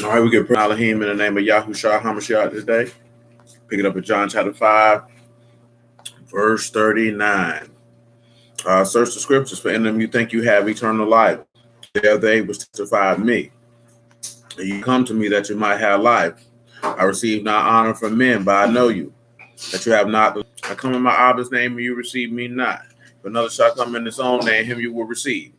All right, we get Elohim in the name of Yahushua HaMashiach this day. Pick it up at John chapter 5, verse 39. Search the scriptures, for in them you think you have eternal life. They are they which testify of me. And you come to me that you might have life. I receive not honor from men, but I know you, that you have not. I come in my Abba's name, and you receive me not. If another shall come in his own name, him you will receive.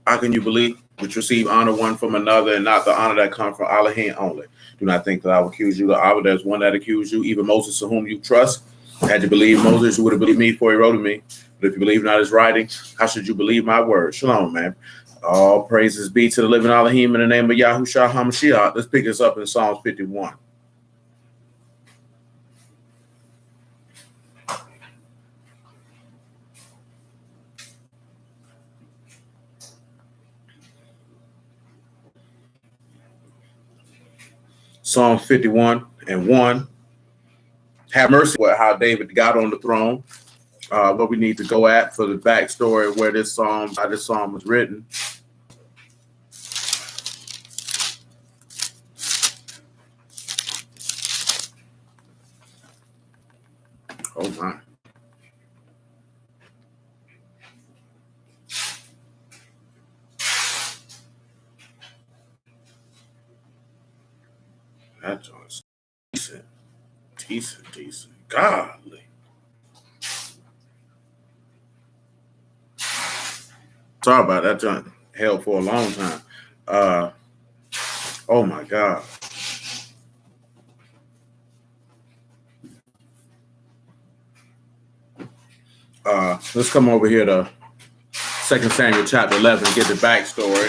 How can you believe which receive honor one from another, and not the honor that comes from Elohim only? Do not think that I will accuse you. The Abba, there's one that accused you, even Moses, to whom you trust. Had you believed Moses, you would have believed me, for he wrote of me. But if you believe not his writing, how should you believe my word? Shalom, man. All praises be to the living Elohim in the name of Yahushua HaMashiach. Let's pick this up in Psalms 51. Psalms 51 and 1. Have mercy with how David got on the throne. What we need to go at for the backstory of where how this psalm was written. Oh my. That joint's decent. Godly. Sorry about that joint. Held for a long time. Oh my God. Let's come over here to 2 Samuel chapter 11 and get the backstory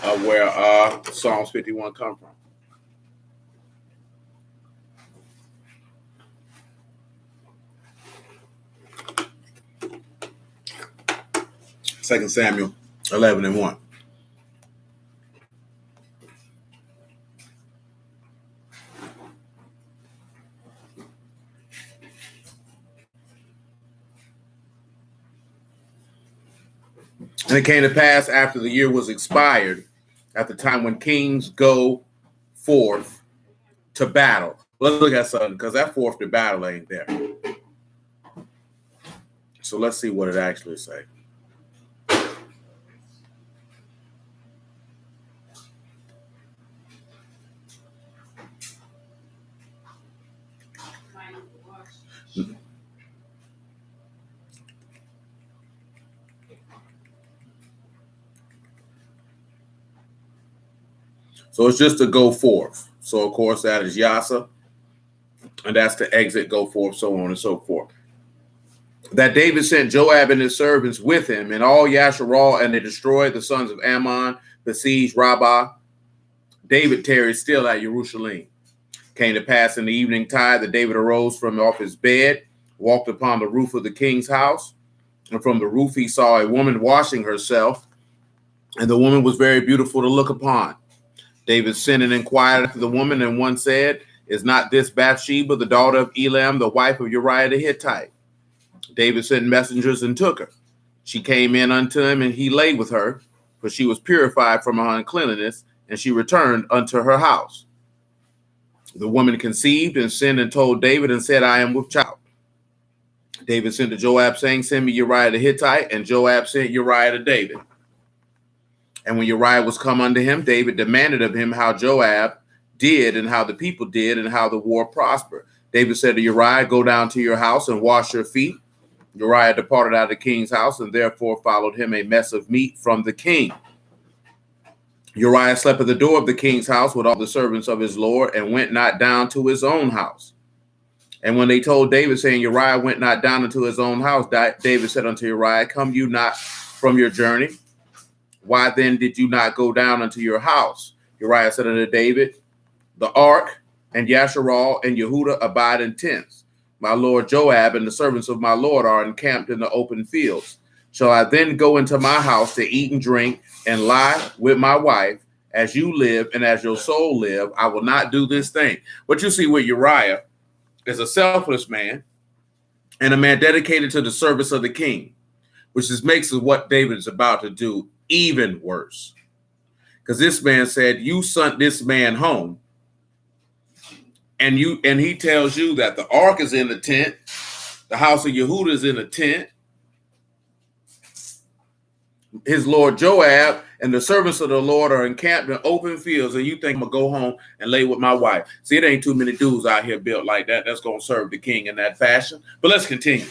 of where Psalms 51 come from. 2 Samuel 11 and 1. And it came to pass after the year was expired, at the time when kings go forth to battle. Let's look at something, because that forth to battle ain't there. So let's see what it actually says. So it's just to go forth. So, of course, that is Yasa. And that's to exit, go forth, so on and so forth. That David sent Joab and his servants with him, and all Yasharal, and they destroyed the sons of Ammon, besieged Rabbah. David tarried still at Jerusalem. Came to pass in the evening tide that David arose from off his bed, walked upon the roof of the king's house, and from the roof he saw a woman washing herself, and the woman was very beautiful to look upon. David sent and inquired after the woman, and one said, "Is not this Bathsheba, the daughter of Elam, the wife of Uriah the Hittite?" David sent messengers and took her. She came in unto him, and he lay with her, for she was purified from her uncleanness, and she returned unto her house. The woman conceived and sinned and told David and said, "I am with child." David sent to Joab, saying, "Send me Uriah the Hittite," and Joab sent Uriah to David. And when Uriah was come unto him, David demanded of him how Joab did, and how the people did, and how the war prospered. David said to Uriah, "Go down to your house and wash your feet." Uriah departed out of the king's house, and therefore followed him a mess of meat from the king. Uriah slept at the door of the king's house with all the servants of his lord, and went not down to his own house. And when they told David, saying, Uriah went not down into his own house, David said unto Uriah, "Come you not from your journey? Why then did you not go down unto your house?" Uriah said unto David, "The ark and Yasharal and Yehuda abide in tents. My lord Joab and the servants of my lord are encamped in the open fields. Shall I then go into my house to eat and drink and lie with my wife? As you live and as your soul live, I will not do this thing." What you see with Uriah is a selfless man and a man dedicated to the service of the king, which makes what David is about to do even worse. because this man said, you sent this man home. And he tells you that the ark is in the tent, the house of Yehuda is in the tent, his lord Joab and the servants of the Lord are encamped in open fields, and you think I'm gonna go home and lay with my wife. See, it ain't too many dudes out here built like that that's gonna serve the king in that fashion. But let's continue.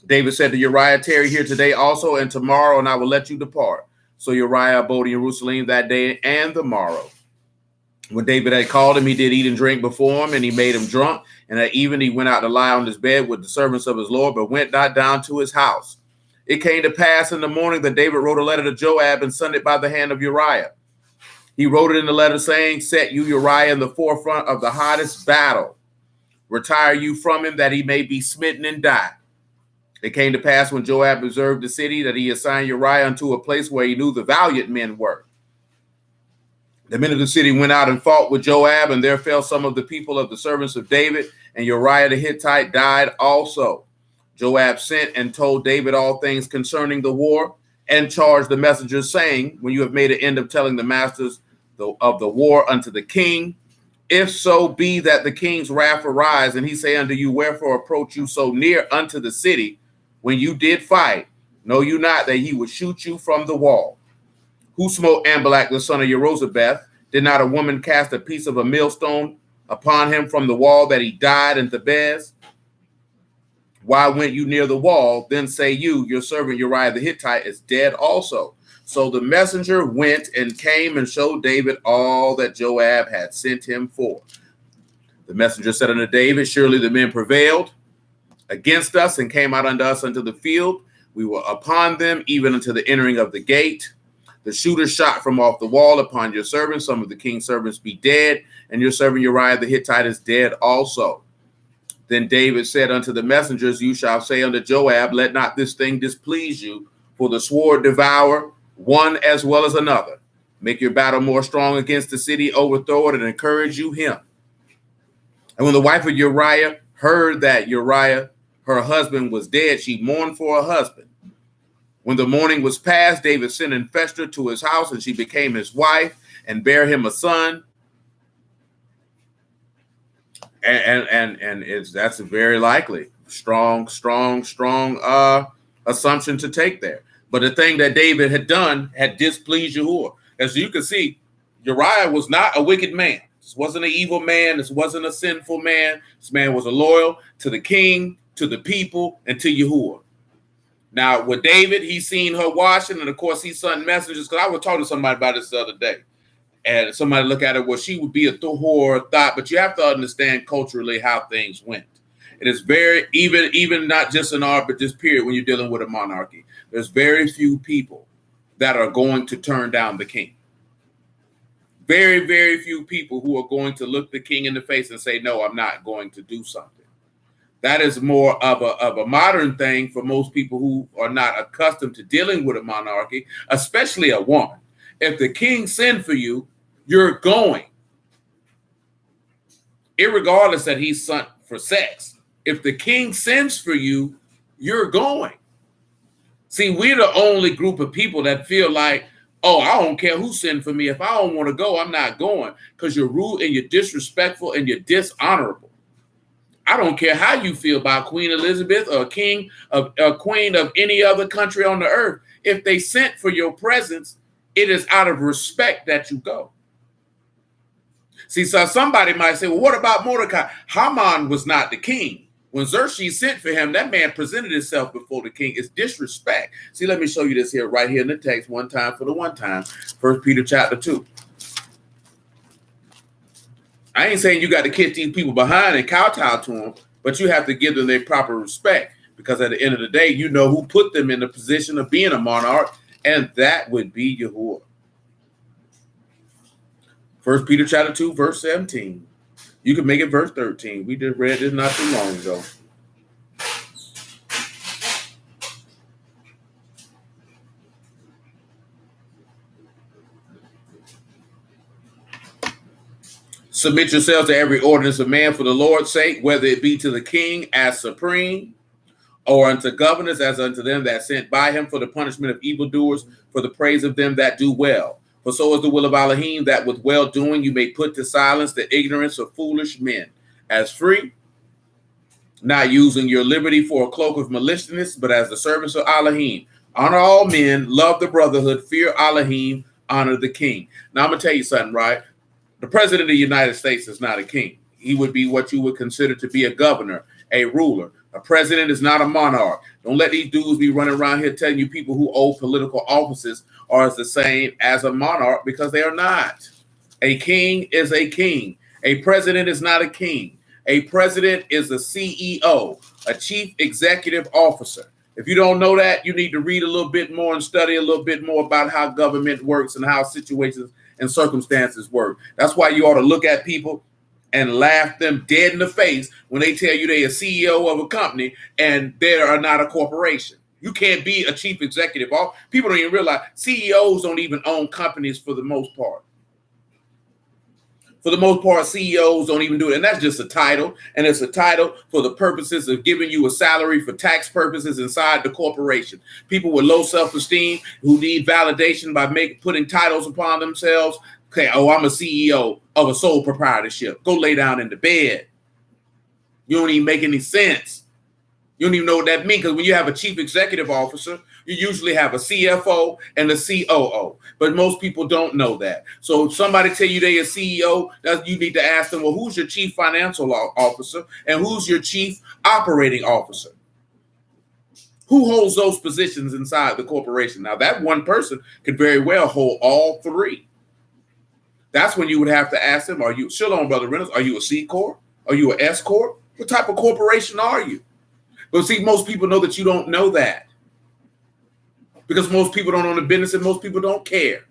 David said to Uriah, tarry here today also and tomorrow, and I will let you depart. So Uriah abode in Jerusalem that day and the morrow. When David had called him, he did eat and drink before him, and he made him drunk. And at even he went out to lie on his bed with the servants of his Lord, but went not down to his house. It came to pass in the morning that David wrote a letter to Joab and sent it by the hand of Uriah. He wrote it in the letter saying, set you Uriah in the forefront of the hottest battle. Retire you from him that he may be smitten and die. It came to pass when Joab observed the city that he assigned Uriah unto a place where he knew the valiant men were. The men of the city went out and fought with Joab, and there fell some of the people of the servants of David, and Uriah the Hittite died also. Joab sent and told David all things concerning the war, and charged the messengers, saying, when you have made an end of telling the masters of the war unto the king, if so be that the king's wrath arise, and he say unto you, wherefore approach you so near unto the city when you did fight? Know you not that he would shoot you from the wall? Who smote Amalek the son of Jerozabeth? Did not a woman cast a piece of a millstone upon him from the wall that he died in Thebez? Why went you near the wall? Then say you, your servant Uriah the Hittite is dead also. So the messenger went and came and showed David all that Joab had sent him for. The messenger said unto David, surely the men prevailed against us and came out unto us unto the field. We were upon them even unto the entering of the gate. The shooter shot from off the wall upon your servants. Some of the king's servants be dead, and your servant Uriah the Hittite is dead also. Then David said unto the messengers, you shall say unto Joab, let not this thing displease you, for the sword devour one as well as another. Make your battle more strong against the city, overthrow it, and encourage you him. And when the wife of Uriah heard that Uriah, her husband, was dead, she mourned for her husband. When the morning was past, David sent and fetched her to his house, and she became his wife and bare him a son. And that's a very likely strong assumption to take there. But the thing that David had done had displeased Yahuwah. As you can see, Uriah was not a wicked man. This wasn't an evil man. This wasn't a sinful man. This man was a loyal to the king, to the people, and to Yahuwah. Now, with David, he's seen her washing, and of course, he sent messengers. Because I was talking to somebody about this the other day, and somebody look at it, well, she would be a whore thought, but you have to understand culturally how things went. It is very, even not just in art, but just period, when you're dealing with a monarchy, there's very few people that are going to turn down the king. Very, very few people who are going to look the king in the face and say, no, I'm not going to do something. That is more of a modern thing for most people who are not accustomed to dealing with a monarchy, especially a woman. If the king sends for you, you're going. Irregardless that he's sent for sex. If the king sends for you, you're going. See, we're the only group of people that feel like, oh, I don't care who sends for me. If I don't want to go, I'm not going. Because you're rude and you're disrespectful and you're dishonorable. I don't care how you feel about Queen Elizabeth or a queen of any other country on the earth. If they sent for your presence, it is out of respect that you go. See, so somebody might say, well, what about Mordecai? Haman was not the king. When Xerxes sent for him, that man presented himself before the king. It's disrespect. See, let me show you this here, right here in the text, one time for the one time. 1 Peter chapter 2. I ain't saying you got to kiss these people behind and kowtow to them, but you have to give them their proper respect, because at the end of the day, you know who put them in the position of being a monarch, and that would be Yahuwah. 1 Peter chapter 2, verse 17. You can make it verse 13. We just read this not too long ago. Submit yourselves to every ordinance of man for the Lord's sake, whether it be to the king as supreme, or unto governors as unto them that sent by him, for the punishment of evildoers, for the praise of them that do well. For so is the will of Elohim, that with well-doing you may put to silence the ignorance of foolish men, as free, not using your liberty for a cloak of maliciousness, but as the servants of Elohim. Honor all men, love the brotherhood, fear Elohim, honor the king. Now I'm going to tell you something, right? The president of the United States is not a king. He would be what you would consider to be a governor, a ruler. A president is not a monarch. Don't let these dudes be running around here telling you people who hold political offices are the same as a monarch, because they are not. A king is a king. A president is not a king. A president is a CEO, a chief executive officer. If you don't know that, you need to read a little bit more and study a little bit more about how government works and how situations and circumstances work. That's why you ought to look at people and laugh them dead in the face when they tell you they're a CEO of a company and they are not a corporation. You can't be a chief executive. People don't even realize CEOs don't even own companies for the most part. For the most part, CEOs don't even do it. And that's just a title. And it's a title for the purposes of giving you a salary for tax purposes inside the corporation. People with low self-esteem who need validation by putting titles upon themselves. Okay, oh, I'm a CEO of a sole proprietorship. Go lay down in the bed. You don't even make any sense. You don't even know what that means, because when you have a chief executive officer, you usually have a CFO and a COO. But most people don't know that. So if somebody tell you they're a CEO, you need to ask them, well, who's your chief financial officer and who's your chief operating officer? Who holds those positions inside the corporation? Now, that one person could very well hold all three. That's when you would have to ask them, Shalom, Brother Reynolds, are you a C Corp? Are you an S Corp? What type of corporation are you? But see, most people know that you don't know that, because most people don't own a business and most people don't care.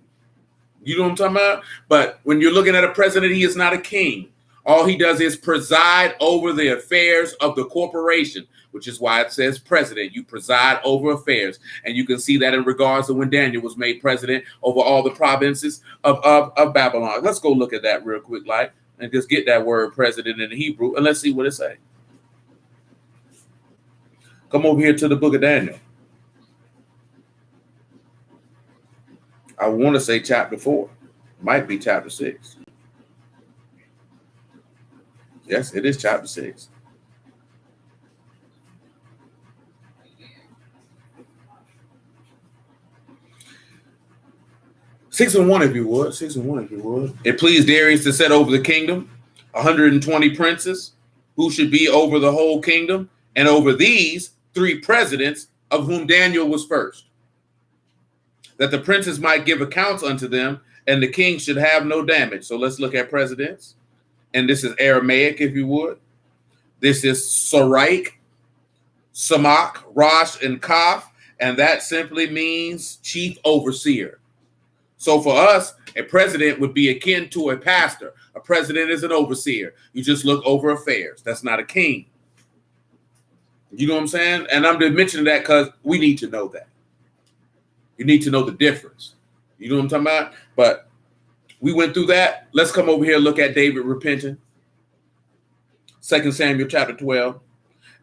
You know what I'm talking about? But when you're looking at a president, he is not a king. All he does is preside over the affairs of the corporation, which is why it says president. You preside over affairs. And you can see that in regards to when Daniel was made president over all the provinces of Babylon. Let's go look at that real quick, and just get that word president in the Hebrew, and let's see what it says. Come over here to the book of Daniel. I want to say chapter 4. Might be chapter 6. Yes, it is chapter 6. Six and one, if you would. It pleased Darius to set over the kingdom 120 princes, who should be over the whole kingdom, and over these 3 presidents, of whom Daniel was first, that the princes might give accounts unto them, and the king should have no damage. So let's look at presidents. And this is Aramaic, if you would. This is Saraik, Samak, Rosh, and Kaf, and that simply means chief overseer. So for us, a president would be akin to a pastor. A president is an overseer. You just look over affairs. That's not a king. You know what I'm saying? And I'm just mentioning that because we need to know that. You need to know the difference. You know what I'm talking about? But we went through that. Let's come over here and look at David repenting. 2 Samuel chapter 12.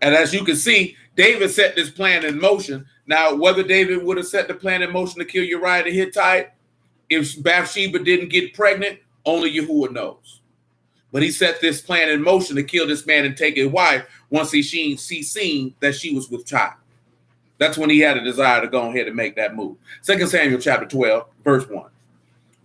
And as you can see, David set this plan in motion. Now, whether David would have set the plan in motion to kill Uriah the Hittite, if Bathsheba didn't get pregnant, only Yahuwah knows. But he set this plan in motion to kill this man and take his wife once he seen that she was with child. That's when he had a desire to go ahead and make that move. 2 Samuel chapter 12, verse 1.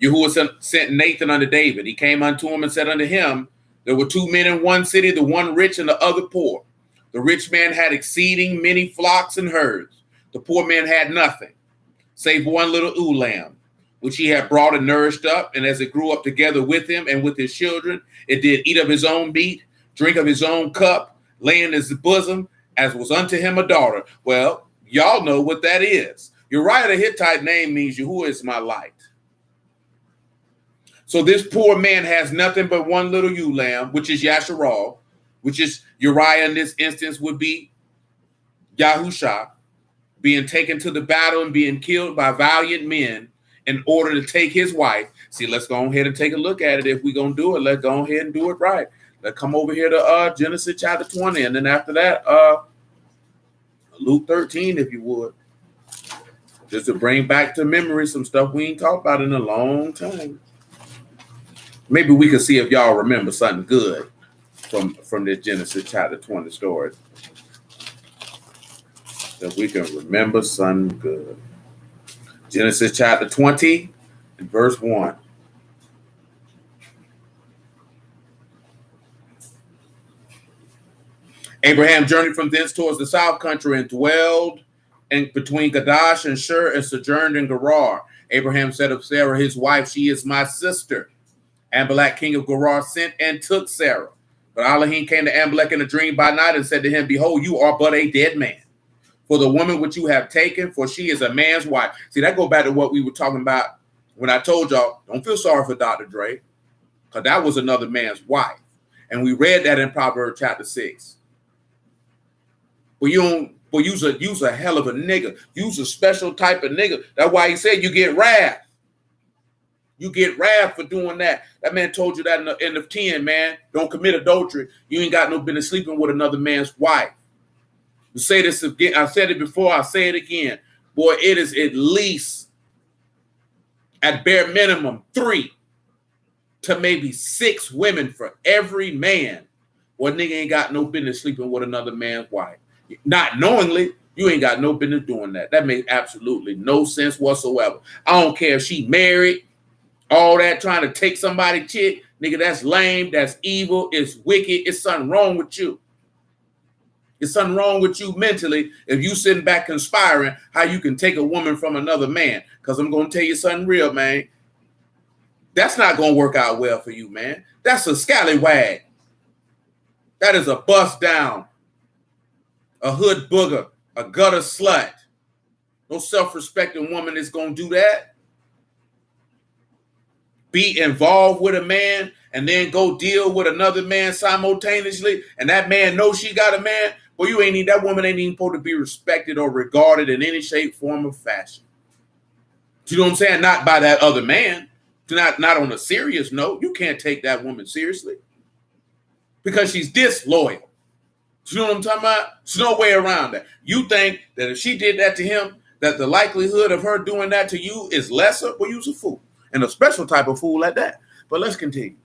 Yahuwah sent Nathan unto David. He came unto him and said unto him, there were 2 men in one city, the one rich and the other poor. The rich man had exceeding many flocks and herds. The poor man had nothing, save one little ewe lamb, which he had brought and nourished up. And as it grew up together with him and with his children, it did eat of his own meat, drink of his own cup, lay in his bosom, as was unto him a daughter. Well, y'all know what that is. Uriah the Hittite name means Yahuwah is my light. So this poor man has nothing but one little ewe lamb, which is Yasharal, which is Uriah in this instance would be Yahusha, being taken to the battle and being killed by valiant men in order to take his wife. See, let's go ahead and take a look at it. If we're going to do it, let's go ahead and do it right. Let's come over here to Genesis chapter 20. And then after that, Luke 13, if you would. Just to bring back to memory some stuff we ain't talked about in a long time. Maybe we can see if y'all remember something good from this Genesis chapter 20 story. If we can remember something good. Genesis chapter 20 and verse 1. Abraham journeyed from thence towards the south country and dwelled between Kadesh and Shur and sojourned in Gerar. Abraham said of Sarah, his wife, she is my sister. Amalek, king of Gerar, sent and took Sarah. But Elohim came to Amalek in a dream by night and said to him, behold, you are but a dead man. For the woman which you have taken, for she is a man's wife. See, that go back to what we were talking about when I told y'all, don't feel sorry for Dr. Dre, because that was another man's wife. And we read that in Proverbs chapter 6. But you's a hell of a nigga. You's a special type of nigga. That's why he said you get wrath. You get wrath for doing that. That man told you that in the end of 10, man. Don't commit adultery. You ain't got no business sleeping with another man's wife. To say this again, I said it before, I say it again. Boy, it is at least, at bare minimum, 3 to maybe 6 women for every man. Boy, nigga ain't got no business sleeping with another man's wife. Not knowingly, you ain't got no business doing that. That makes absolutely no sense whatsoever. I don't care if she married, all that trying to take somebody's chick. Nigga, that's lame, that's evil, it's wicked, it's something wrong with you. It's something wrong with you mentally if you sitting back conspiring how you can take a woman from another man. Because I'm going to tell you something real, man. That's not going to work out well for you, man. That's a scallywag. That is a bust down, a hood booger, a gutter slut. No self-respecting woman is going to do that. Be involved with a man and then go deal with another man simultaneously, and that man knows she got a man. Well, that woman ain't even supposed to be respected or regarded in any shape, form, or fashion. You know what I'm saying? Not by that other man. Not on a serious note. You can't take that woman seriously because she's disloyal. You know what I'm talking about? There's no way around that. You think that if she did that to him, that the likelihood of her doing that to you is lesser? Well, you's a fool. And a special type of fool at that. But let's continue.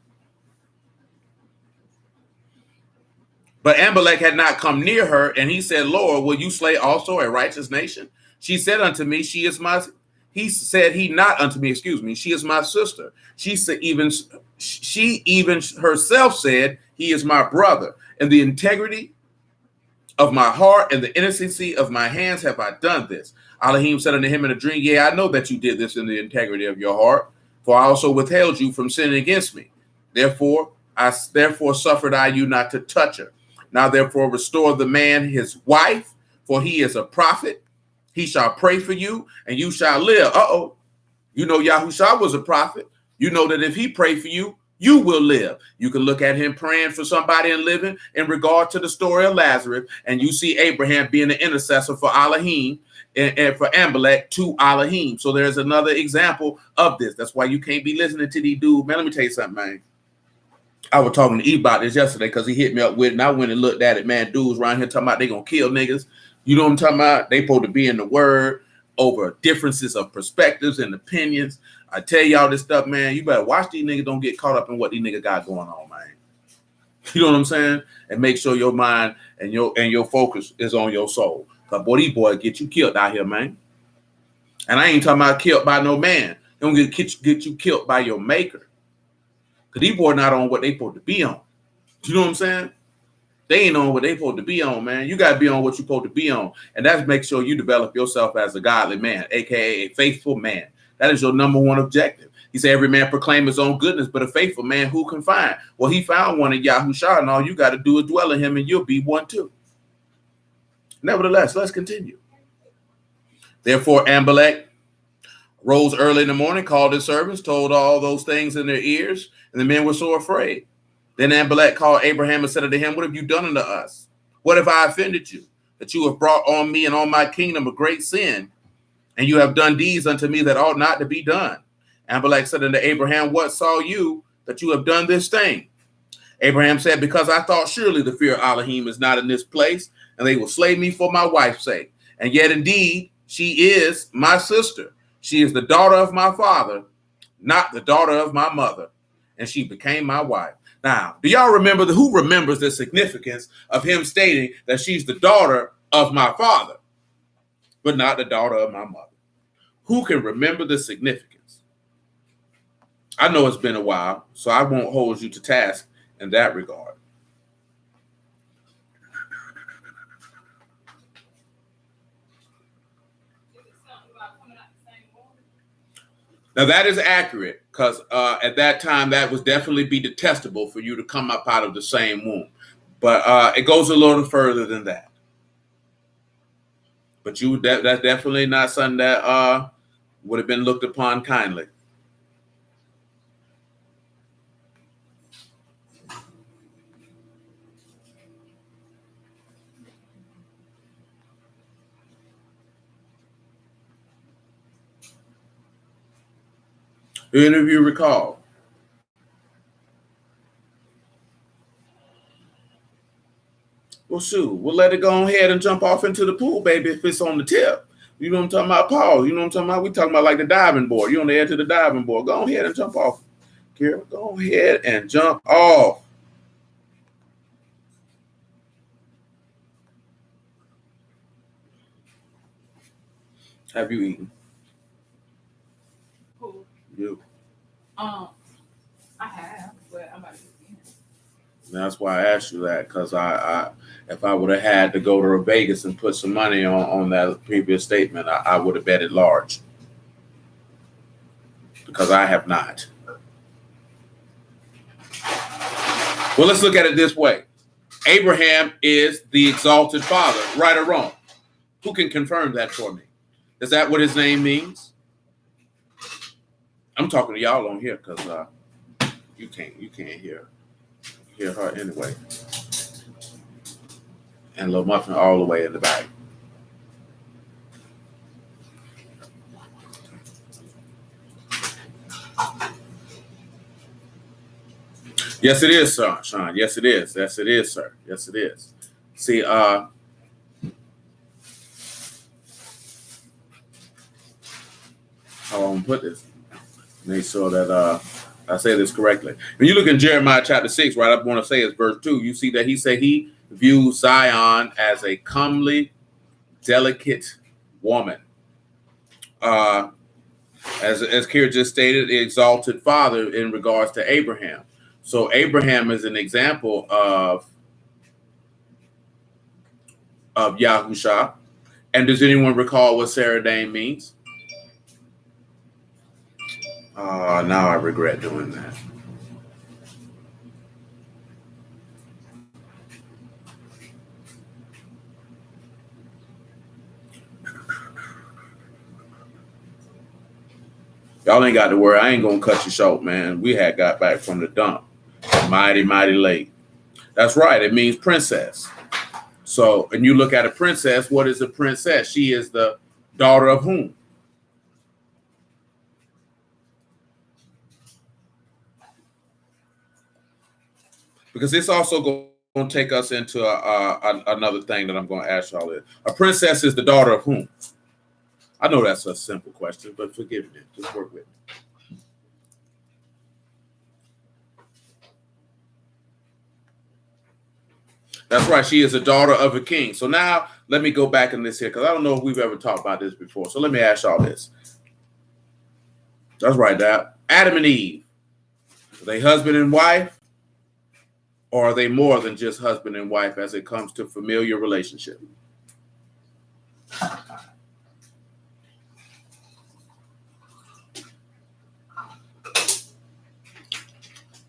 But Amalek had not come near her, and he said, Lord, will you slay also a righteous nation? She said unto me, she is my sister. She even herself said, he is my brother. And the integrity of my heart and the innocency of my hands have I done this. Elohim said unto him in a dream, yeah, I know that you did this in the integrity of your heart, for I also withheld you from sinning against me. Therefore suffered I you not to touch her. Now therefore restore the man his wife, for he is a prophet. He shall pray for you, and you shall live. You know Yahushua was a prophet. You know that if he prayed for you, you will live. You can look at him praying for somebody and living in regard to the story of Lazarus, and you see Abraham being the intercessor for Elohim and for Amalek to Elohim. So there's another example of this. That's why you can't be listening to these dudes. Man, let me tell you something, man. I was talking to E about this yesterday because he hit me up with it, and I went and looked at it, man. Dudes around here talking about they gonna kill niggas. You know what I'm talking about? They supposed to be in the word over differences of perspectives and opinions. I tell y'all this stuff, man. You better watch these niggas don't get caught up in what these niggas got going on, man. You know what I'm saying? And make sure your mind and your focus is on your soul. Cause boy, these boys get you killed out here, man. And I ain't talking about killed by no man. They don't get you killed by your maker. Cause these boys not on what they supposed to be on. You know what I'm saying? They ain't on what they supposed to be on, man. You got to be on what you're supposed to be on. And that's make sure you develop yourself as a godly man, a.k.a. a faithful man. That is your number one objective. He said, every man proclaim his own goodness, but a faithful man who can find? Well, he found one in Yahushua, and all you got to do is dwell in him, and you'll be one too. Nevertheless, let's continue. Therefore, Amalek rose early in the morning, called his servants, told all those things in their ears, and the men were so afraid. Then Amalek called Abraham and said unto him, what have you done unto us? What have I offended you? That you have brought on me and on my kingdom a great sin, and you have done deeds unto me that ought not to be done. Amalek said unto Abraham, what saw you that you have done this thing? Abraham said, because I thought surely the fear of Elohim is not in this place, and they will slay me for my wife's sake. And yet indeed, She is my sister. She is the daughter of my father, not the daughter of my mother. And she became my wife. Now, do y'all remember who remembers the significance of him stating that she's the daughter of my father, but not the daughter of my mother? Who can remember the significance? I know it's been a while, so I won't hold you to task in that regard. Now that is accurate because at that time that would definitely be detestable for you to come up out of the same womb. But it goes a little further than that. But that's definitely not something that would have been looked upon kindly. Do any of you recall? Well, shoot, we'll let it go ahead and jump off into the pool, baby, if it's on the tip. You know what I'm talking about, Paul? You know what I'm talking about? We talking about like the diving board. You're on the edge of the diving board. Go ahead and jump off. Kira, go ahead and jump off. Have you eaten? Who? You. I have, but I'm about to eat. That's why I asked you that, because I if I would have had to go to Vegas and put some money on that previous statement, I would have bet it large. Because I have not. Well, let's look at it this way. Abraham is the exalted father, right or wrong? Who can confirm that for me? Is that what his name means? I'm talking to y'all on here because you can't hear her anyway. And Lil Muffin all the way in the back. Yes, it is, sir, Sean. Yes, it is. Yes, it is, sir. Yes, it is. See, how I'm gonna put this. Make sure that I say this correctly. When you look in Jeremiah chapter 6, right, I want to say it's verse 2, you see that he said he views Zion as a comely, delicate woman. As Kira just stated, the exalted father in regards to Abraham. So Abraham is an example of Yahusha. And does anyone recall what Sarah Dane means? Now I regret doing that. Y'all ain't got to worry. I ain't gonna cut you short, man. We had got back from the dump. Mighty, mighty late. That's right. It means princess. So, and you look at a princess, what is a princess? She is the daughter of whom? Because this also going to take us into another thing that I'm going to ask y'all. A princess is the daughter of whom? I know that's a simple question, but forgive me. Just work with me. That's right. She is a daughter of a king. So now let me go back in this here because I don't know if we've ever talked about this before. So let me ask y'all this. That's right, Dad. Adam and Eve, are they husband and wife? Or are they more than just husband and wife as it comes to familiar relationship?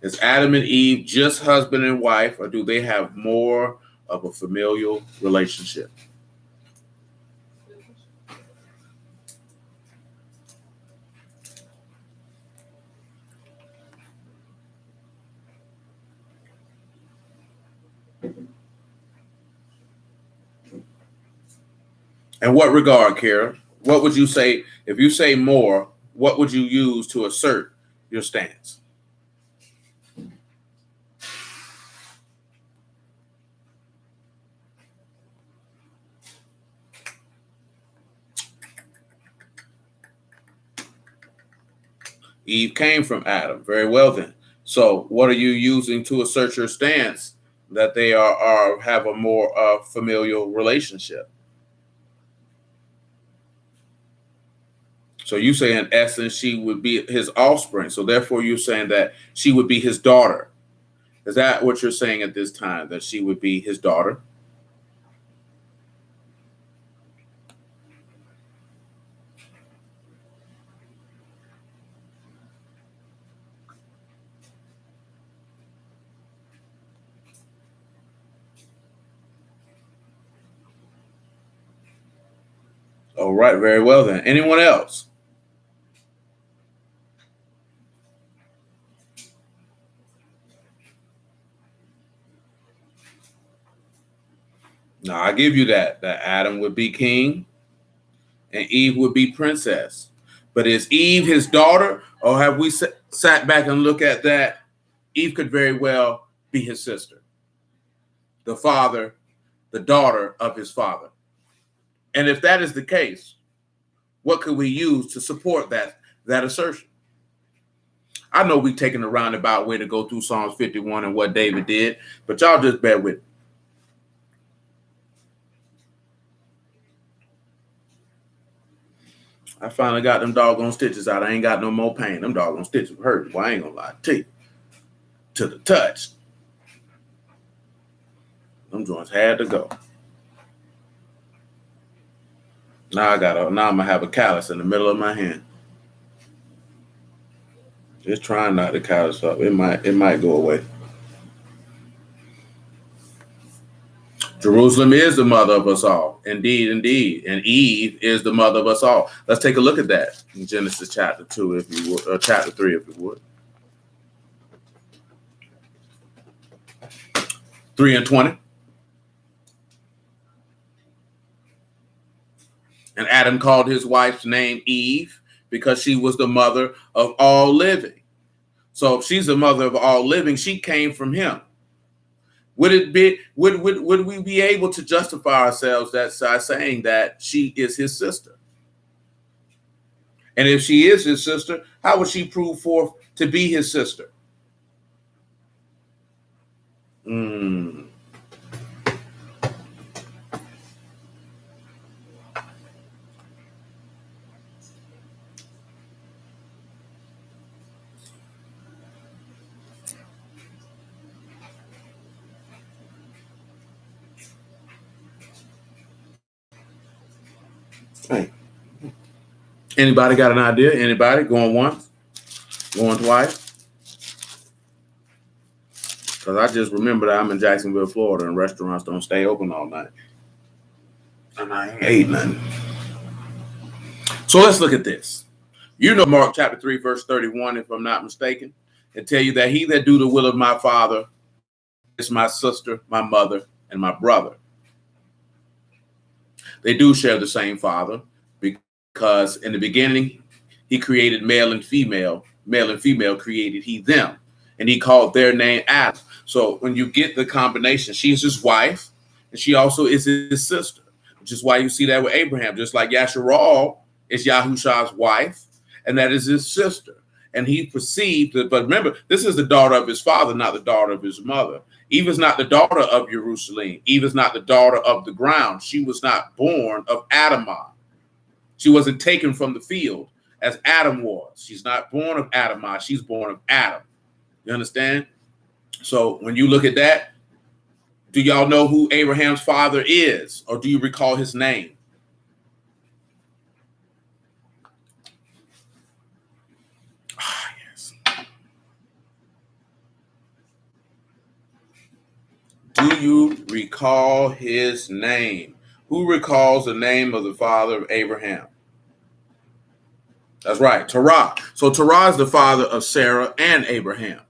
Is Adam and Eve just husband and wife, or do they have more of a familial relationship? In what regard, Kara? What would you say, if you say more, what would you use to assert your stance? Eve came from Adam. Very well then. So what are you using to assert your stance that they are have a more familial relationship? So you say in essence she would be his offspring. So therefore you're saying that she would be his daughter. Is that what you're saying at this time, that she would be his daughter? All right, very well then. Anyone else? Now I give you that Adam would be king and Eve would be princess. But is Eve his daughter, or have we sat back and look at that? Eve could very well be his sister, the father, the daughter of his father. And if that is the case, what could we use to support that assertion? I know we've taken a roundabout way to go through Psalms 51 and what David did, but y'all just bear with me. I finally got them doggone stitches out. I ain't got no more pain. Them doggone stitches hurt. Well, I ain't gonna lie to you. To the touch. Them joints had to go. Now I'm gonna have a callus in the middle of my hand. Just trying not to callus up. It might go away. Jerusalem is the mother of us all. Indeed, indeed. And Eve is the mother of us all. Let's take a look at that in Genesis chapter 2, if you would, or chapter 3, if you would. 3:20. And Adam called his wife's name Eve because she was the mother of all living. So if she's the mother of all living, she came from him. Would we be able to justify ourselves by saying that she is his sister? And if she is his sister, how would she prove forth to be his sister? Hey. Anybody got an idea? Anybody going once? Going twice? Because I just remember that I'm in Jacksonville, Florida, and restaurants don't stay open all night. And I ain't ate nothing. So let's look at this. You know Mark chapter 3, verse 31, if I'm not mistaken. It tell you that he that do the will of my Father is my sister, my mother, and my brother. They do share the same Father because in the beginning, he created male and female created he them. And he called their name Adam. So when you get the combination, she's his wife, and she also is his sister, which is why you see that with Abraham, just like Yasharal is Yahusha's wife, and that is his sister. And he perceived that, but remember, this is the daughter of his father, not the daughter of his mother. Eve is not the daughter of Jerusalem. Eve is not the daughter of the ground. She was not born of Adamah. She wasn't taken from the field as Adam was. She's not born of Adamah. She's born of Adam. You understand? So when you look at that, do y'all know who Abraham's father is? Or do you recall his name? Ah, yes. Do you recall his name? Who recalls the name of the father of Abraham? That's right, Terah. So Terah is the father of Sarah and Abraham.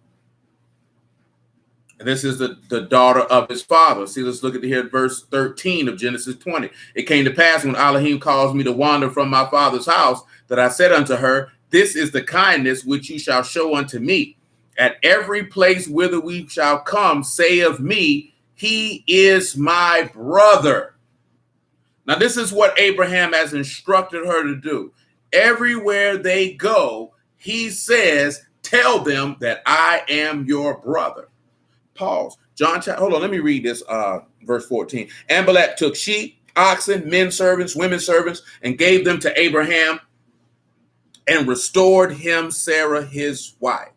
And this is the daughter of his father. See, let's look at here at verse 13 of Genesis 20. It came to pass when Elohim caused me to wander from my father's house that I said unto her, this is the kindness which you shall show unto me. At every place whither we shall come, say of me, he is my brother. Now, this is what Abraham has instructed her to do. Everywhere they go, he says, tell them that I am your brother. Pause. Hold on, let me read this, verse 14. Amalek took sheep, oxen, men servants, women servants, and gave them to Abraham and restored him Sarah, his wife.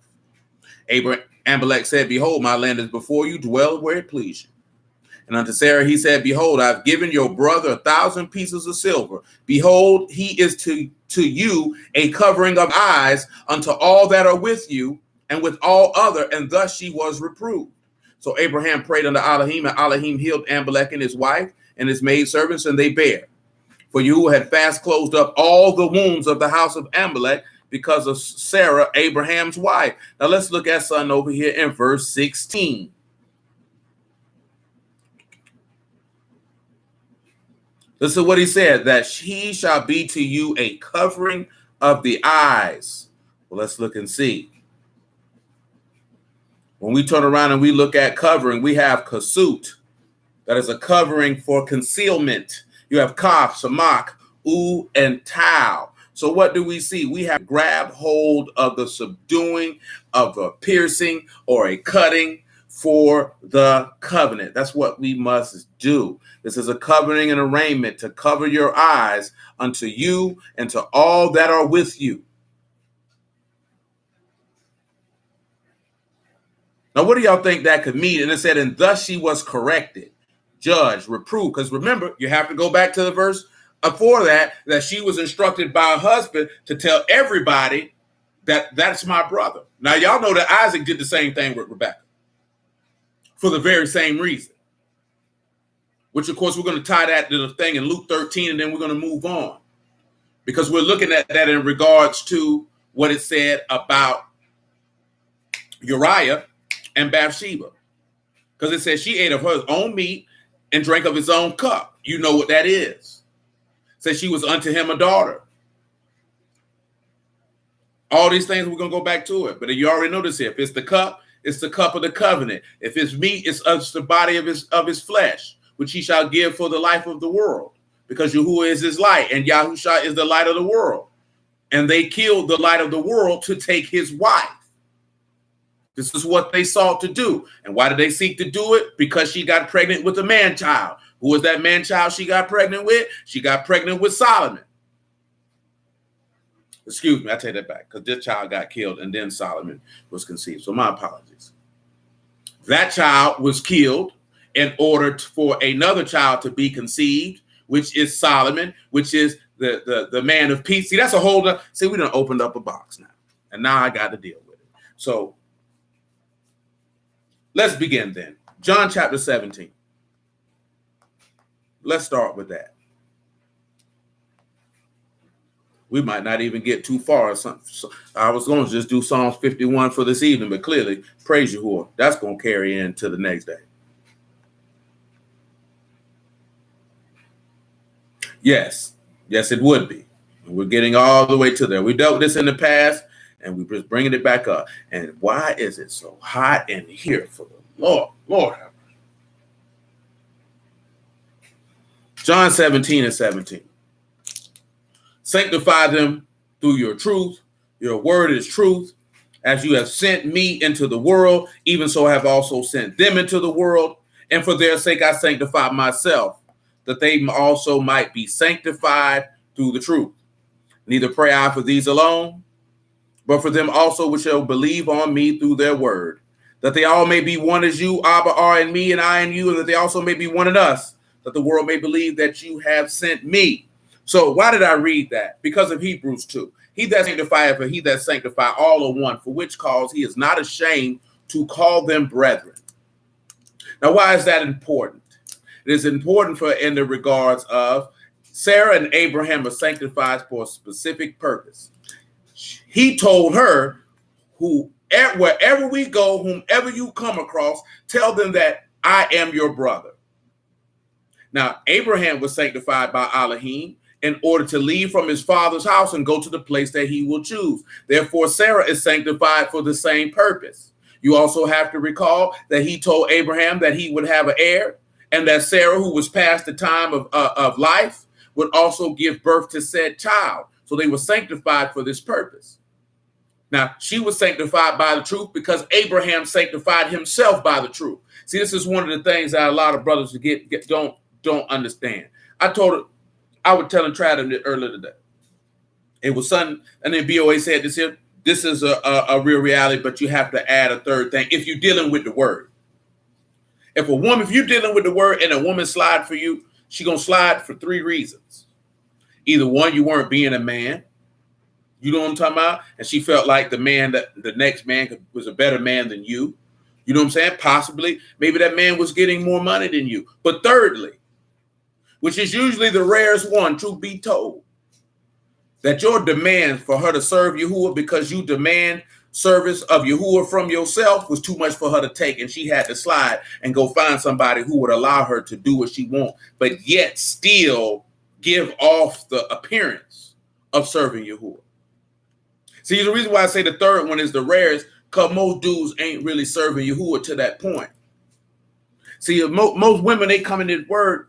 Amalek said, behold, my land is before you, dwell where it please you. And unto Sarah he said, behold, I've given your brother 1,000 pieces of silver. Behold, he is to you a covering of eyes unto all that are with you, and with all other. And thus she was reproved. So Abraham prayed unto Elohim, and Elohim healed Amalek and his wife and his maidservants, and they bare. For you had fast closed up all the wombs of the house of Amalek because of Sarah, Abraham's wife. Now let's look at something over here in verse 16. Listen to what he said, that he shall be to you a covering of the eyes. Well, let's look and see. When we turn around and we look at covering, we have kasut, that is a covering for concealment. You have kaf, samak, u, and tau. So what do we see? We have grab hold of the subduing of a piercing or a cutting for the covenant. That's what we must do. This is a covering and arraignment to cover your eyes unto you and to all that are with you. Now, what do y'all think that could mean? And it said, and thus she was corrected, judged, reproved. Because remember, you have to go back to the verse before that she was instructed by her husband to tell everybody that that's my brother. Now, y'all know that Isaac did the same thing with Rebekah for the very same reason, which, of course, we're going to tie that to the thing in Luke 13, and then we're going to move on because we're looking at that in regards to what it said about Uriah and Bathsheba, because it says she ate of her own meat and drank of his own cup. You know what that is. It says she was unto him a daughter. All these things, we're going to go back to it. But you already know this here. If it's the cup, it's the cup of the covenant. If it's meat, it's the body of his flesh, which he shall give for the life of the world. Because Yahuwah is his light, and Yahusha is the light of the world. And they killed the light of the world to take his wife. This is what they sought to do. And why did they seek to do it? Because she got pregnant with a man-child. Who was that man-child she got pregnant with? She got pregnant with Solomon. Excuse me, I take that back, because this child got killed and then Solomon was conceived. So my apologies. That child was killed in order for another child to be conceived, which is Solomon, which is the man of peace. See, that's a whole other. See, we done opened up a box now, and now I got to deal with it. So let's begin then. John chapter 17. Let's start with that. We might not even get too far. So I was going to just do Psalms 51 for this evening, but clearly, praise Yahuwah, that's going to carry into the next day. Yes, it would be. We're getting all the way to there. We dealt with this in the past, and we're just bringing it back up. And why is it so hot in here for the Lord? Lord have mercy. John 17 and 17. Sanctify them through your truth. Your word is truth. As you have sent me into the world, even so I have also sent them into the world. And for their sake I sanctify myself, that they also might be sanctified through the truth. Neither pray I for these alone, but for them also which shall believe on me through their word, that they all may be one as you, Abba, are in me, and I in you, and that they also may be one in us, that the world may believe that you have sent me. So why did I read that? Because of Hebrews 2. He that sanctifieth, for he that sanctify all are one, for which cause he is not ashamed to call them brethren. Now, why is that important? It is important for in the regards of Sarah and Abraham are sanctified for a specific purpose. He told her, wherever we go, whomever you come across, tell them that I am your brother. Now, Abraham was sanctified by Elohim in order to leave from his father's house and go to the place that he will choose. Therefore, Sarah is sanctified for the same purpose. You also have to recall that he told Abraham that he would have an heir, and that Sarah, who was past the time of life, would also give birth to said child. So they were sanctified for this purpose. Now, she was sanctified by the truth because Abraham sanctified himself by the truth. See, this is one of the things that a lot of brothers don't understand. I told her, I would tell him, try it earlier today. It was something, and then BOA said this here. This is a real reality, but you have to add a third thing. If you're dealing with the word, if you're dealing with the word and a woman slide for you, she gonna slide for 3 reasons. Either one, you weren't being a man. You know what I'm talking about? And she felt like the next man was a better man than you. You know what I'm saying? Possibly, maybe that man was getting more money than you. But thirdly, which is usually the rarest one, truth be told, that your demand for her to serve Yahuwah because you demand service of Yahuwah from yourself was too much for her to take, and she had to slide and go find somebody who would allow her to do what she wants, but yet still give off the appearance of serving Yahuwah. See, the reason why I say the third one is the rarest, because most dudes ain't really serving Yahuwah to that point. See, most women, they come in this word,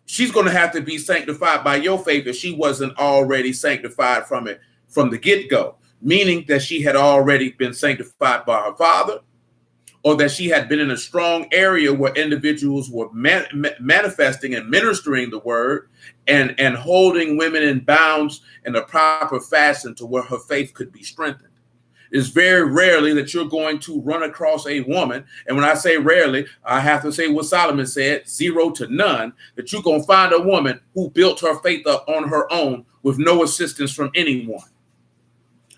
she's going to have to be sanctified by your faith if she wasn't already sanctified from the get-go, meaning that she had already been sanctified by her father, or that she had been in a strong area where individuals were manifesting and ministering the word and holding women in bounds in a proper fashion to where her faith could be strengthened. It's very rarely that you're going to run across a woman, and when I say rarely, I have to say what Solomon said, 0 to none, that you're going to find a woman who built her faith up on her own with no assistance from anyone.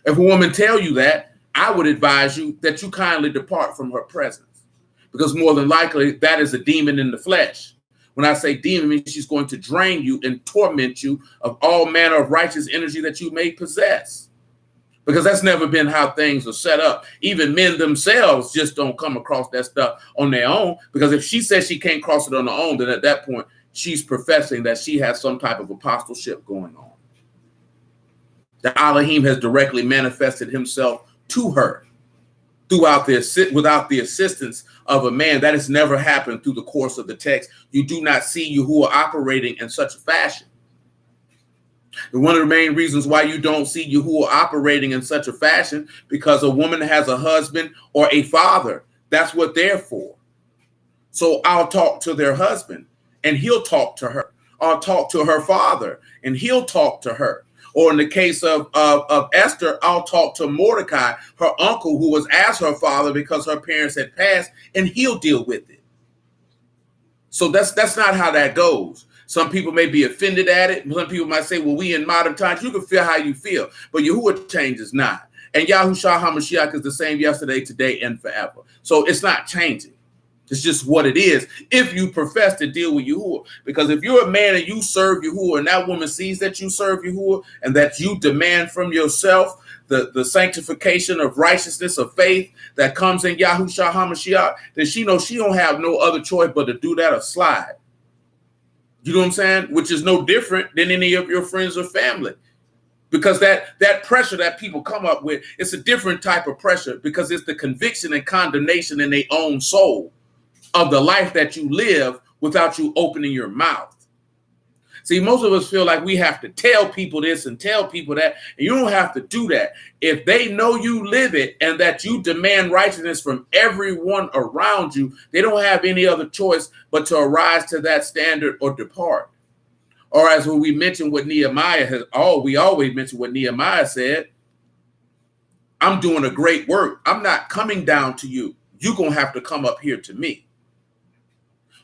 If a woman tell you that, I would advise you that you kindly depart from her presence, because more than likely that is a demon in the flesh. When I say demon, I mean she's going to drain you and torment you of all manner of righteous energy that you may possess, because that's never been how things are set up. Even men themselves just don't come across that stuff on their own, because if she says she can't cross it on her own, then at that point she's professing that she has some type of apostleship going on. The Elohim has directly manifested himself to her without the assistance of a man. That has never happened through the course of the text. You do not see Yahuwah operating in such a fashion. And one of the main reasons why you don't see Yahuwah operating in such a fashion, because a woman has a husband or a father. That's what they're for. So I'll talk to their husband and he'll talk to her. I'll talk to her father and he'll talk to her. Or in the case of Esther, I'll talk to Mordecai, her uncle, who was as her father because her parents had passed, and he'll deal with it. So that's not how that goes. Some people may be offended at it. Some people might say, well, we in modern times, you can feel how you feel, but Yahuwah changes not. And Yahushua HaMashiach is the same yesterday, today, and forever. So it's not changing. It's just what it is if you profess to deal with Yahuwah. Because if you're a man and you serve Yahuwah, and that woman sees that you serve Yahuwah and that you demand from yourself the sanctification of righteousness of faith that comes in Yahushua HaMashiach, then she knows she don't have no other choice but to do that or slide. You know what I'm saying? Which is no different than any of your friends or family. Because that pressure that people come up with, it's a different type of pressure, because it's the conviction and condemnation in their own soul of the life that you live without you opening your mouth. See, most of us feel like we have to tell people this and tell people that, and you don't have to do that. If they know you live it and that you demand righteousness from everyone around you, they don't have any other choice but to arise to that standard or depart. Or as when we mentioned what Nehemiah we always mention what Nehemiah said, I'm doing a great work. I'm not coming down to you. You're going to have to come up here to me.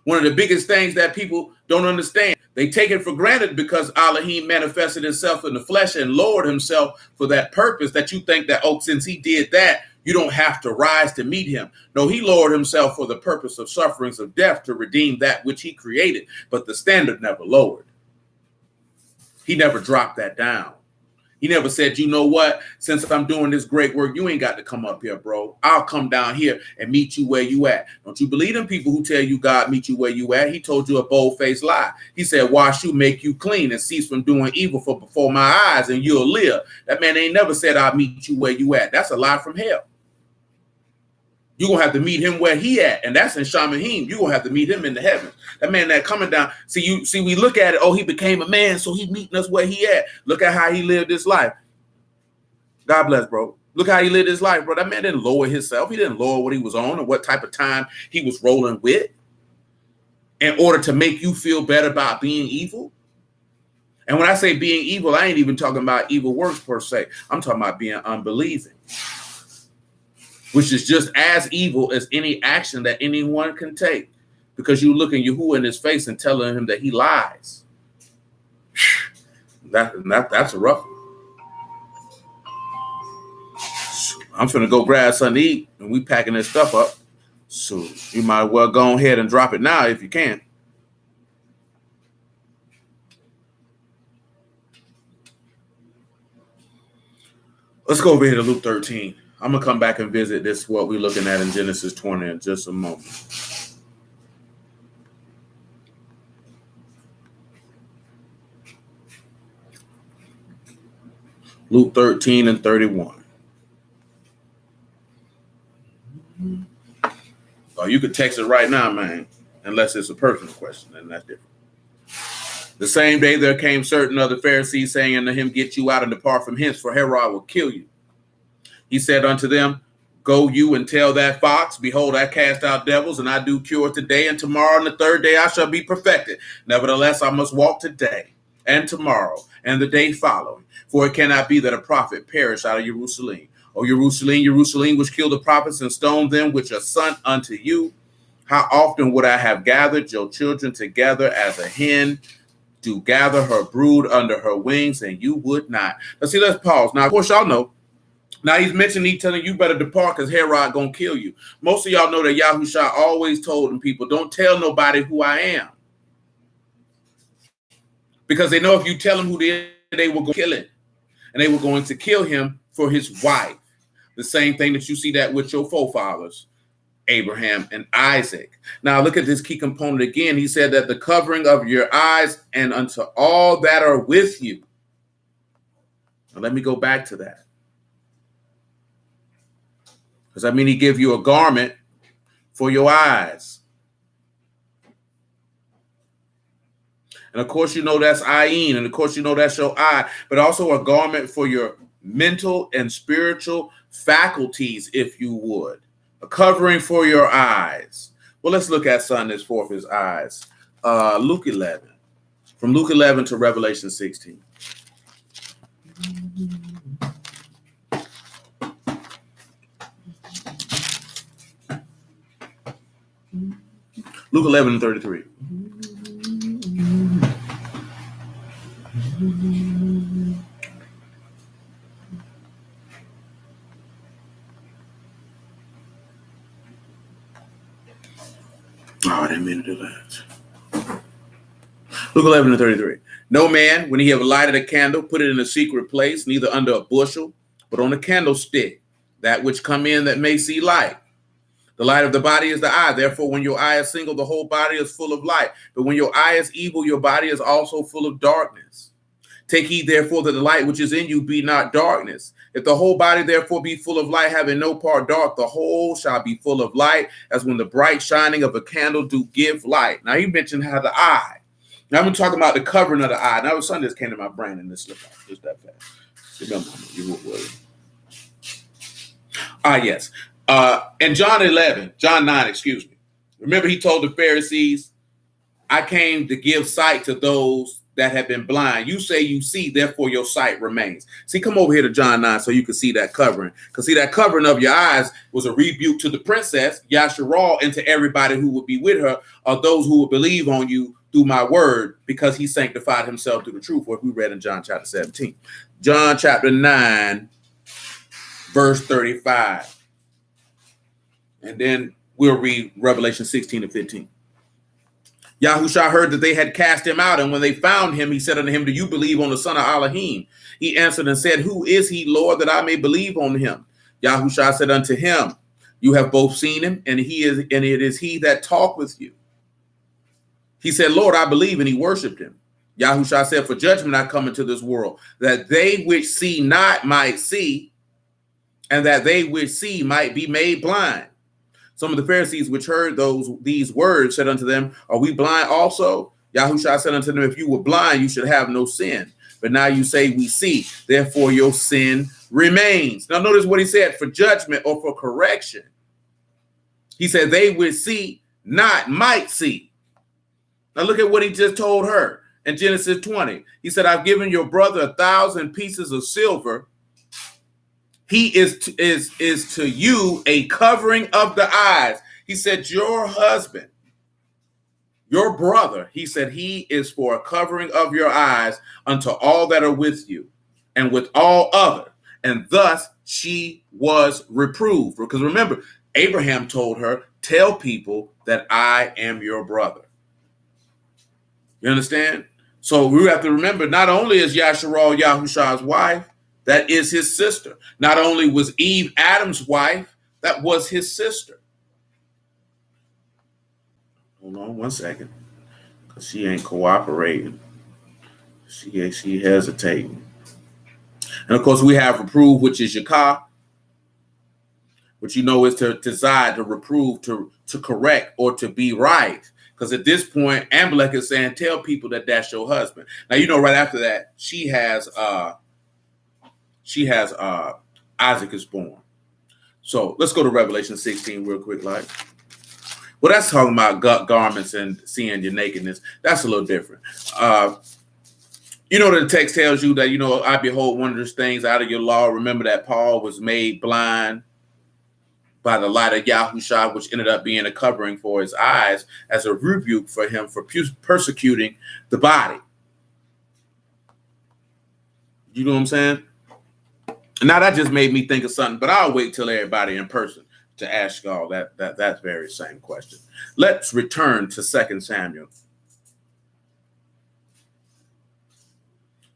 One of the biggest things that people don't understand, they take it for granted because Elohim manifested himself in the flesh and lowered himself for that purpose, that you think that, oh, since he did that, you don't have to rise to meet him. No, he lowered himself for the purpose of sufferings of death to redeem that which he created, but the standard never lowered. He never dropped that down. He never said, you know what, since I'm doing this great work, you ain't got to come up here, bro. I'll come down here and meet you where you at. Don't you believe in people who tell you God meet you where you at? He told you a bold-faced lie. He said, wash you, make you clean, and cease from doing evil before my eyes, and you'll live. That man ain't never said, I'll meet you where you at. That's a lie from hell. You're going to have to meet him where he at, and that's in Shamahim. You're going to have to meet him in the heavens. That man that coming down, see, we look at it, oh, he became a man, so he meeting us where he at. Look at how he lived his life. God bless, bro. Look how he lived his life, bro. That man didn't lower himself. He didn't lower what he was on or what type of time he was rolling with in order to make you feel better about being evil. And when I say being evil, I ain't even talking about evil works per se. I'm talking about being unbelieving, which is just as evil as any action that anyone can take, because you looking Yahuwah in his face and telling him that he lies. That's a rough one. I'm finna go grab something to eat, and we packing this stuff up. So you might well go ahead and drop it now if you can. Let's go over here to Luke 13. I'm going to come back and visit this, what we're looking at in Genesis 20 in just a moment. Luke 13 and 31. Oh, you could text it right now, man, unless it's a personal question, and that's different. The same day there came certain of the Pharisees, saying unto him, Get you out and depart from hence, for Herod will kill you. He said unto them, Go you and tell that fox, Behold, I cast out devils, and I do cure today, and tomorrow and the third day I shall be perfected. Nevertheless, I must walk today and tomorrow and the day following. For it cannot be that a prophet perish out of Jerusalem. O Jerusalem, Jerusalem, which killed the prophets and stoned them which are sent unto you. How often would I have gathered your children together as a hen to gather her brood under her wings, and you would not. Now, see, let's pause. Now, of course, y'all know. Now, he's mentioning, he's telling you better depart because Herod going to kill you. Most of y'all know that Yahushua always told them people, don't tell nobody who I am. Because they know if you tell them who they will go kill him. And they were going to kill him for his wife. The same thing that you see that with your forefathers, Abraham and Isaac. Now look at this key component again. He said that the covering of your eyes and unto all that are with you. Now let me go back to that. Because I mean, he give you a garment for your eyes. And of course, you know that's ayin. And of course, you know that's your eye. But also a garment for your mental and spiritual faculties, if you would. A covering for your eyes. Well, let's look at something that's for his eyes. Luke 11. From Luke 11 to Revelation 16. Luke 11 and 33. Oh, I didn't mean to do that. Luke 11 and 33. No man, when he have lighted a candle, put it in a secret place, neither under a bushel, but on a candlestick, that which come in that may see light. The light of the body is the eye. Therefore, when your eye is single, the whole body is full of light. But when your eye is evil, your body is also full of darkness. Take heed, therefore, that the light which is in you be not darkness. If the whole body, therefore, be full of light, having no part dark, the whole shall be full of light, as when the bright shining of a candle do give light. Now, he mentioned how the eye. Now, I'm talking about the covering of the eye. Now, something just came to my brain in this slip off. Just that fast. Remember, you will. Yes. In John 9, excuse me. Remember, he told the Pharisees, I came to give sight to those that have been blind. You say you see, therefore your sight remains. See, come over here to John 9 so you can see that covering. Because see, that covering of your eyes was a rebuke to the princess, Yasharal, and to everybody who would be with her, or those who would believe on you through my word, because he sanctified himself through the truth, what we read in John chapter 17. John chapter 9, verse 35. And then we'll read Revelation 16 and 15. Yahushua heard that they had cast him out, and when they found him, he said unto him, Do you believe on the son of Elohim? He answered and said, Who is he, Lord, that I may believe on him? Yahushua said unto him, You have both seen him, and it is he that talked with you. He said, Lord, I believe, and he worshipped him. Yahushua said, For judgment I come into this world, that they which see not might see, and that they which see might be made blind. Some of the Pharisees which heard these words said unto them, Are we blind also? Yahushua said unto them, If you were blind, you should have no sin. but now you say we see. Therefore, your sin remains. Now, notice what he said, for judgment or for correction. He said they would see, not might see. Now, look at what he just told her in Genesis 20. He said, I've given your brother 1,000 pieces of silver. He is to you a covering of the eyes. He said, your husband, your brother, he said, he is for a covering of your eyes unto all that are with you and with all other. And thus she was reproved. Because remember, Abraham told her, tell people that I am your brother. You understand? So we have to remember, not only is Yasharal Yahusha's wife, that is his sister. Not only was Eve Adam's wife, that was his sister. Hold on one second, because she ain't cooperating. She hesitating. And of course, we have reprove, which is Yakah, which you know is to decide, to reprove, to correct, or to be right. Because at this point, Amalek is saying, tell people that that's your husband. Now, you know, right after that, she has Isaac is born. So let's go to Revelation 16 real quick, like. Well, that's talking about garments and seeing your nakedness. That's a little different. You know, the text tells you that, you know, I behold wondrous things out of your law. Remember that Paul was made blind by the light of Yahushua, which ended up being a covering for his eyes as a rebuke for him for persecuting the body. You know what I'm saying? Now that just made me think of something, but I'll wait till everybody in person to ask y'all that very same question. Let's return to 2 Samuel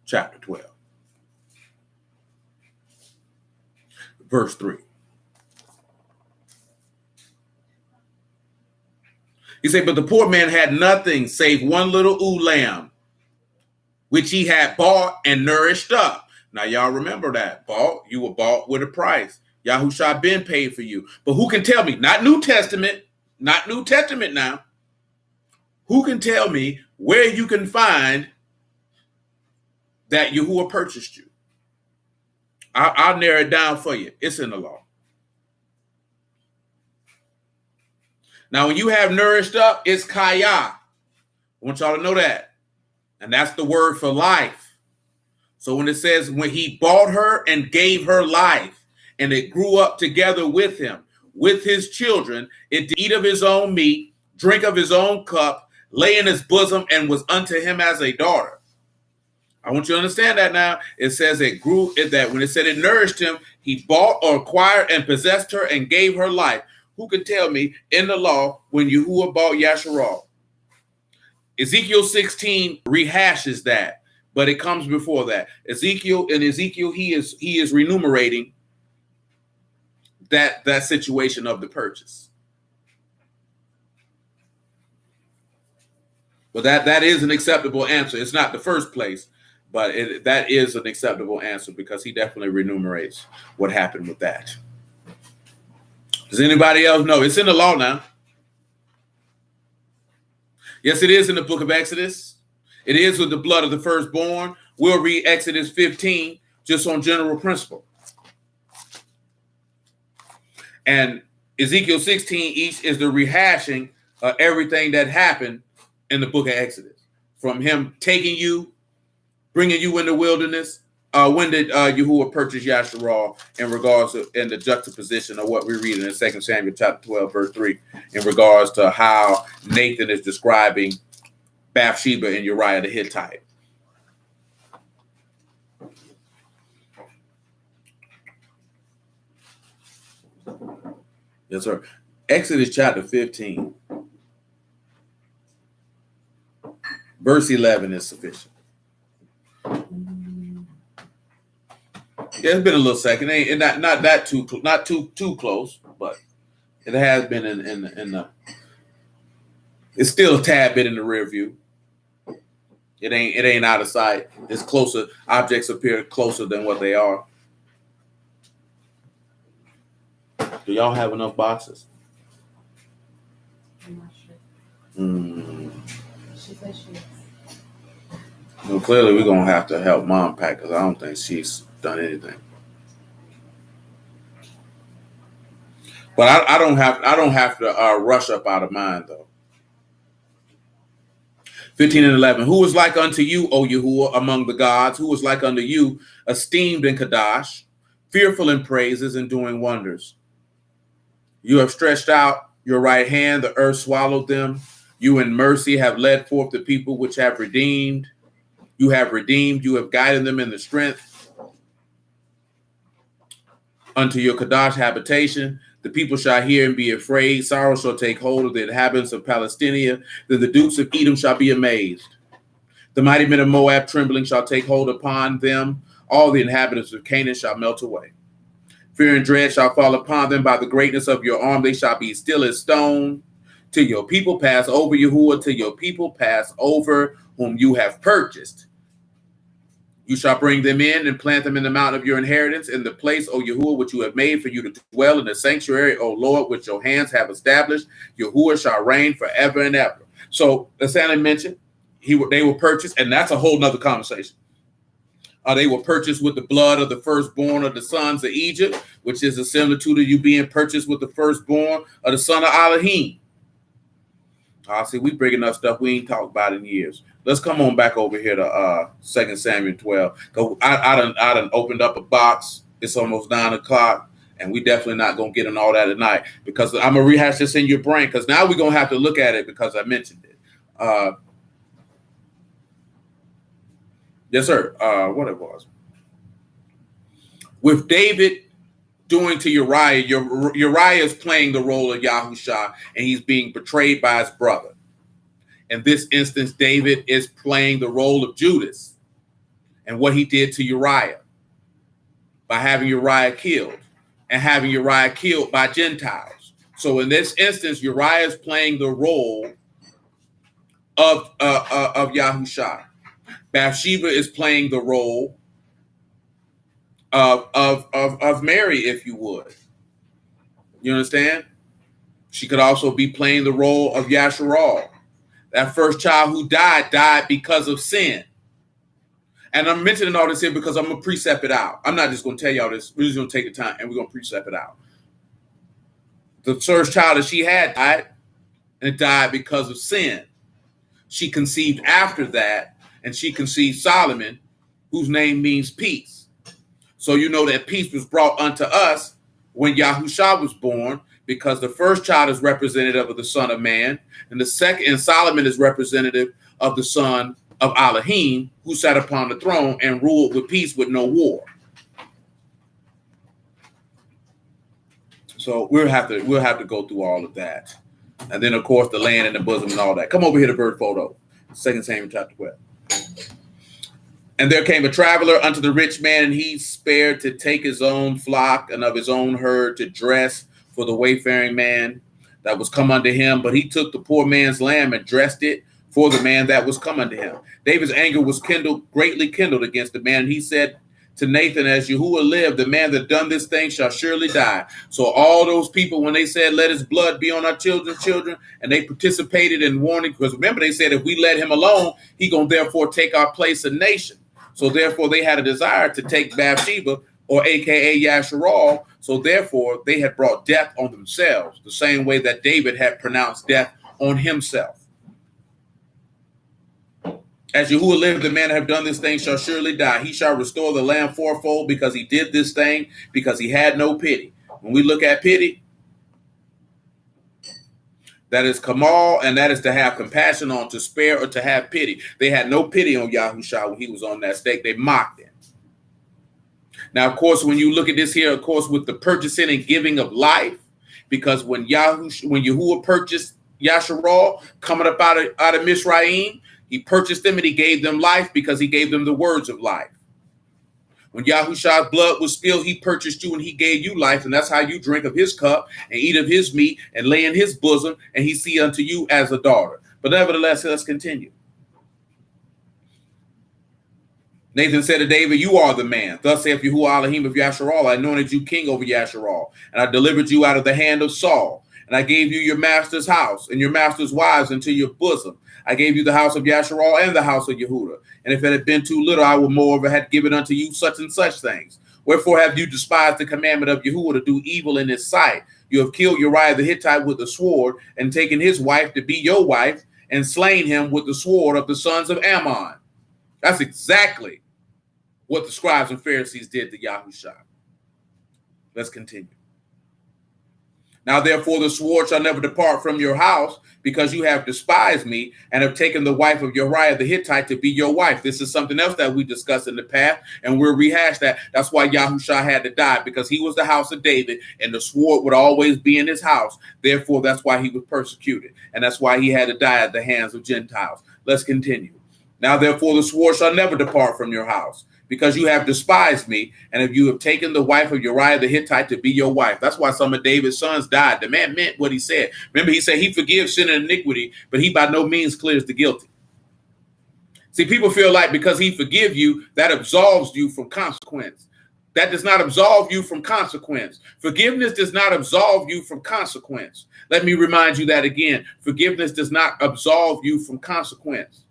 chapter 12, verse 3. He said, but the poor man had nothing save one little ewe lamb, which he had bought and nourished up. Now, y'all remember that. You were bought with a price. Yahusha been paid for you. But who can tell me, not New Testament now, who can tell me where you can find that Yahuwah purchased you? I'll narrow it down for you. It's in the law. Now, when you have nourished up, it's kaya. I want y'all to know that. And that's the word for life. So when it says when he bought her and gave her life, and it grew up together with him, with his children, it did eat of his own meat, drink of his own cup, lay in his bosom, and was unto him as a daughter. I want you to understand that now. It says it grew, that when it said it nourished him, he bought or acquired and possessed her and gave her life. Who can tell me in the law when Yahuwah bought Yasharal? Ezekiel 16 rehashes that, but it comes before that. Ezekiel, he is renumerating that situation of the purchase. But that is an acceptable answer. It's not the first place, but that is an acceptable answer because he definitely renumerates what happened with that. Does anybody else know? It's in the law now. Yes, it is in the book of Exodus. It is with the blood of the firstborn. We'll read Exodus 15 just on general principle. And Ezekiel 16 each is the rehashing of everything that happened in the book of Exodus. From him taking you, bringing you in the wilderness. When did Yahuwah purchase Yasharal in regards to in the juxtaposition of what we're reading in 2 Samuel chapter 12, verse 3, in regards to how Nathan is describing Bathsheba and Uriah the Hittite. Yes, sir. Exodus chapter 15, verse 11 is sufficient. Yeah, it's been a little second. Not that too close, but it has been in the. It's still a tad bit in the rear view. It ain't out of sight. It's closer. Objects appear closer than what they are. Do y'all have enough boxes? I'm not sure. She said she is. Well, clearly we're gonna have to help Mom pack because I don't think she's done anything. But I don't have to rush up out of mine though. 15 and 11. Who is like unto you, O Yahuwah, among the gods? Who is like unto you, esteemed in Kadash, fearful in praises and doing wonders? You have stretched out your right hand, the earth swallowed them. You in mercy have led forth the people which have redeemed. You have redeemed, you have guided them in the strength unto your Kadash habitation. The people shall hear and be afraid. Sorrow shall take hold of the inhabitants of Palestina. Then the dukes of Edom shall be amazed. The mighty men of Moab trembling shall take hold upon them. All the inhabitants of Canaan shall melt away. Fear and dread shall fall upon them by the greatness of your arm. They shall be still as stone. Till your people pass over, Yahuwah, till your people pass over, whom you have purchased. You shall bring them in and plant them in the mountain of your inheritance, in the place, O Yahuwah, which you have made for you to dwell in the sanctuary, O Lord, which your hands have established. Yahuwah shall reign forever and ever. So, as Sally mentioned, they were purchased, and that's a whole nother conversation. They were purchased with the blood of the firstborn of the sons of Egypt, which is a similitude of you being purchased with the firstborn of the son of Elohim. See, we bringing up stuff we ain't talked about in years. Let's come on back over here to 2 Samuel 12. I done opened up a box. It's almost 9 o'clock, and we definitely not going to get in all that tonight because I'm going to rehash this in your brain because now we're going to have to look at it because I mentioned it. Yes, sir. What it was. With David doing to Uriah, Uriah is playing the role of Yahusha, and he's being betrayed by his brother. In this instance, David is playing the role of Judas and what he did to Uriah by having Uriah killed and having Uriah killed by Gentiles. So in this instance, Uriah is playing the role of Yahusha. Bathsheba is playing the role of Mary, if you would. You understand? She could also be playing the role of Yasharal. That first child who died because of sin. And I'm mentioning all this here because I'm going to precept it out. I'm not just going to tell y'all this. We're just going to take the time and we're going to precept it out. The first child that she had died, and it died because of sin. She conceived after that, and she conceived Solomon, whose name means peace. So you know that peace was brought unto us when Yahusha was born, because the first child is representative of the Son of Man, and the second, and Solomon is representative of the Son of Elohim, who sat upon the throne and ruled with peace with no war. So we'll have to go through all of that, and then of course the land and the bosom and all that. Come over here to bird photo, 2 Samuel chapter 12. And there came a traveler unto the rich man, and he spared to take his own flock and of his own herd to dress for the wayfaring man that was come unto him. But he took the poor man's lamb and dressed it for the man that was come unto him. David's anger was greatly kindled against the man. And he said to Nathan, as Yahuwah lived, the man that done this thing shall surely die. So all those people, when they said, let his blood be on our children's children, and they participated in warning, because remember they said, if we let him alone, he gonna therefore take our place in nation. So therefore they had a desire to take Bathsheba, or AKA Yasharal. So therefore they had brought death on themselves, the same way that David had pronounced death on himself. As Yahuwah lived, the man that have done this thing shall surely die. He shall restore the lamb fourfold, because he did this thing, because he had no pity. When we look at pity, that is kamal, and that is to have compassion on, to spare, or to have pity. They had no pity on Yahusha when he was on that stake. They mocked him. Now, of course, when you look at this here, of course, with the purchasing and giving of life, because when Yahuwah purchased Yasharal, coming up out of Mizraim, he purchased them and he gave them life because he gave them the words of life. When Yahusha's blood was spilled, he purchased you and he gave you life. And that's how you drink of his cup and eat of his meat and lay in his bosom, and he see unto you as a daughter. But nevertheless, let's continue. Nathan said to David, you are the man. Thus saith Yahuwah Elohim of Yasharal, I anointed you king over Yasharal, and I delivered you out of the hand of Saul. And I gave you your master's house and your master's wives into your bosom. I gave you the house of Yasharal and the house of Yehuda. And if it had been too little, I would moreover have given unto you such and such things. Wherefore have you despised the commandment of Yahuwah to do evil in his sight? You have killed Uriah the Hittite with the sword, and taken his wife to be your wife, and slain him with the sword of the sons of Ammon. That's exactly what the scribes and Pharisees did to Yahusha. Let's continue. Now, therefore, the sword shall never depart from your house, because you have despised me and have taken the wife of Uriah the Hittite to be your wife. This is something else that we discussed in the past, and we'll rehash that. That's why Yahusha had to die, because he was the house of David, and the sword would always be in his house. Therefore, that's why he was persecuted, and that's why he had to die at the hands of Gentiles. Let's continue. Now, therefore, the sword shall never depart from your house, because you have despised me, and if you have taken the wife of Uriah the Hittite to be your wife. That's why some of David's sons died. The man meant what he said. Remember, he said he forgives sin and iniquity, but he by no means clears the guilty. See, people feel like because he forgive you, that absolves you from consequence. That does not absolve you from consequence. Forgiveness does not absolve you from consequence. Let me remind you that again. Forgiveness does not absolve you from consequence,